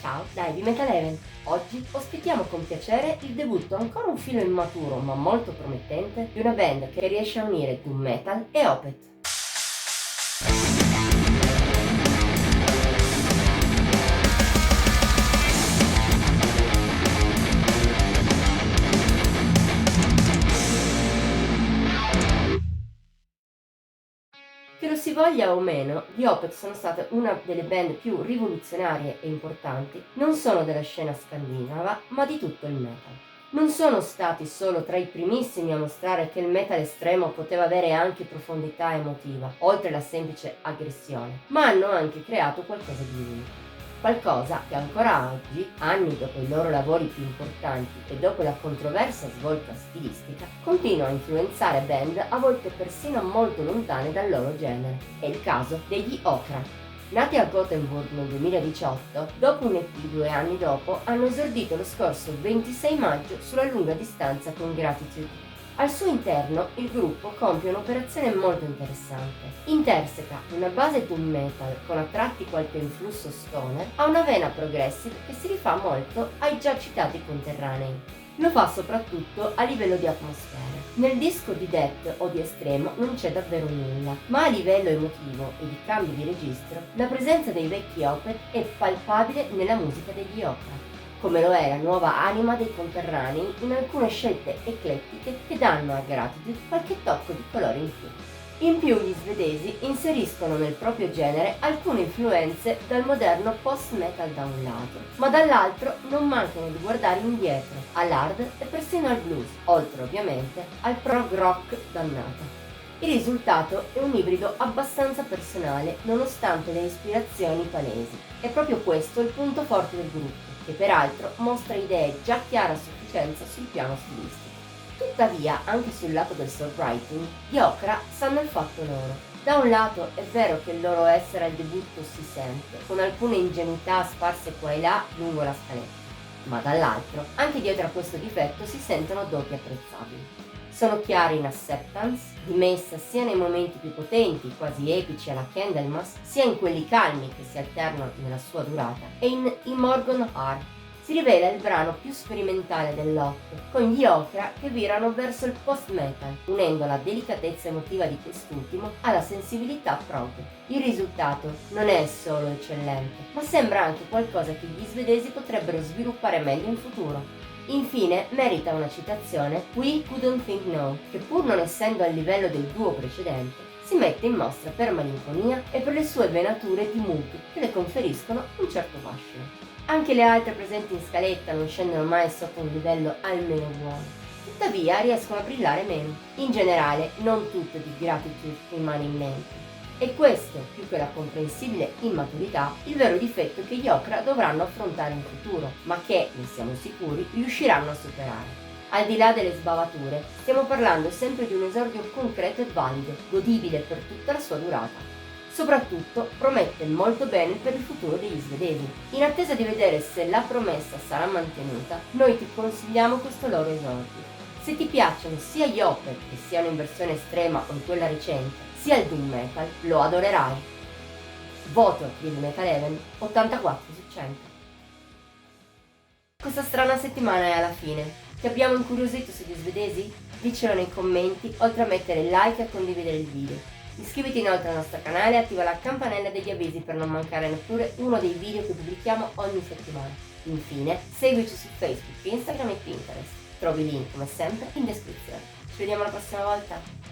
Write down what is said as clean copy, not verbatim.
Ciao, dai, di Metal Heaven. Oggi ospitiamo con piacere il debutto ancora un filo immaturo ma molto promettente di una band che riesce a unire doom metal e Opeth. Che lo si voglia o meno, gli Opeth sono state una delle band più rivoluzionarie e importanti non solo della scena scandinava, ma di tutto il metal. Non sono stati solo tra i primissimi a mostrare che il metal estremo poteva avere anche profondità emotiva, oltre la semplice aggressione, ma hanno anche creato qualcosa di unico. Qualcosa che ancora oggi, anni dopo i loro lavori più importanti e dopo la controversa svolta stilistica, continua a influenzare band a volte persino molto lontane dal loro genere. È il caso degli Okra. Nati a Gothenburg nel 2018, dopo un EP 2 anni dopo, hanno esordito lo scorso 26 maggio sulla lunga distanza con Gratitude. Al suo interno il gruppo compie un'operazione molto interessante. Interseca una base doom metal con a tratti qualche influsso stoner a una vena progressive che si rifà molto ai già citati conterranei. Lo fa soprattutto a livello di atmosfere. Nel disco di death o di estremo non c'è davvero nulla, ma a livello emotivo e di cambio di registro, la presenza dei vecchi Opeth è palpabile nella musica degli Okra, come lo è la nuova anima dei conterranei in alcune scelte eclettiche che danno a Gratitude qualche tocco di colore in più. In più gli svedesi inseriscono nel proprio genere alcune influenze dal moderno post-metal da un lato, ma dall'altro non mancano di guardare indietro, all'hard e persino al blues, oltre ovviamente al prog rock dannato. Il risultato è un ibrido abbastanza personale nonostante le ispirazioni palesi. È proprio questo il punto forte del gruppo, che peraltro mostra idee già chiare a sufficienza sul piano stilistico. Tuttavia, anche sul lato del songwriting, gli Okra sanno il fatto loro. Da un lato è vero che il loro essere al debutto si sente, con alcune ingenuità sparse qua e là lungo la scaletta, ma dall'altro, anche dietro a questo difetto si sentono doti apprezzabili. Sono chiari in Acceptance, dimessa sia nei momenti più potenti, quasi epici alla Candlemas, sia in quelli calmi che si alternano nella sua durata, e in Immorgon Heart si rivela il brano più sperimentale dell'otto, con gli Okra che virano verso il post-metal, unendo la delicatezza emotiva di quest'ultimo alla sensibilità prog. Il risultato non è solo eccellente, ma sembra anche qualcosa che gli svedesi potrebbero sviluppare meglio in futuro. Infine, merita una citazione We Couldn't Think No, che pur non essendo al livello del duo precedente, si mette in mostra per malinconia e per le sue venature di mood che le conferiscono un certo fascino. Anche le altre presenti in scaletta non scendono mai sotto un livello almeno buono, tuttavia riescono a brillare meno. In generale, non tutto di Gratitude rimane in mente. E questo, più che la comprensibile immaturità, il vero difetto che gli Okra dovranno affrontare in futuro, ma che, ne siamo sicuri, riusciranno a superare. Al di là delle sbavature, stiamo parlando sempre di un esordio concreto e valido, godibile per tutta la sua durata. Soprattutto promette molto bene per il futuro degli svedesi. In attesa di vedere se la promessa sarà mantenuta, noi ti consigliamo questo loro esordio. Se ti piacciono sia gli Opeth, che siano in versione estrema o in quella recente, sia il doom metal, lo adorerai. Voto di Metal Heaven 84 su 100. Questa strana settimana è alla fine. Ti abbiamo incuriosito sugli svedesi? Dicelo nei commenti, oltre a mettere like e a condividere il video. Iscriviti inoltre al nostro canale e attiva la campanella degli avvisi per non mancare neppure uno dei video che pubblichiamo ogni settimana. Infine, seguici su Facebook, Instagram e Pinterest. Trovi i link come sempre in descrizione. Ci vediamo la prossima volta!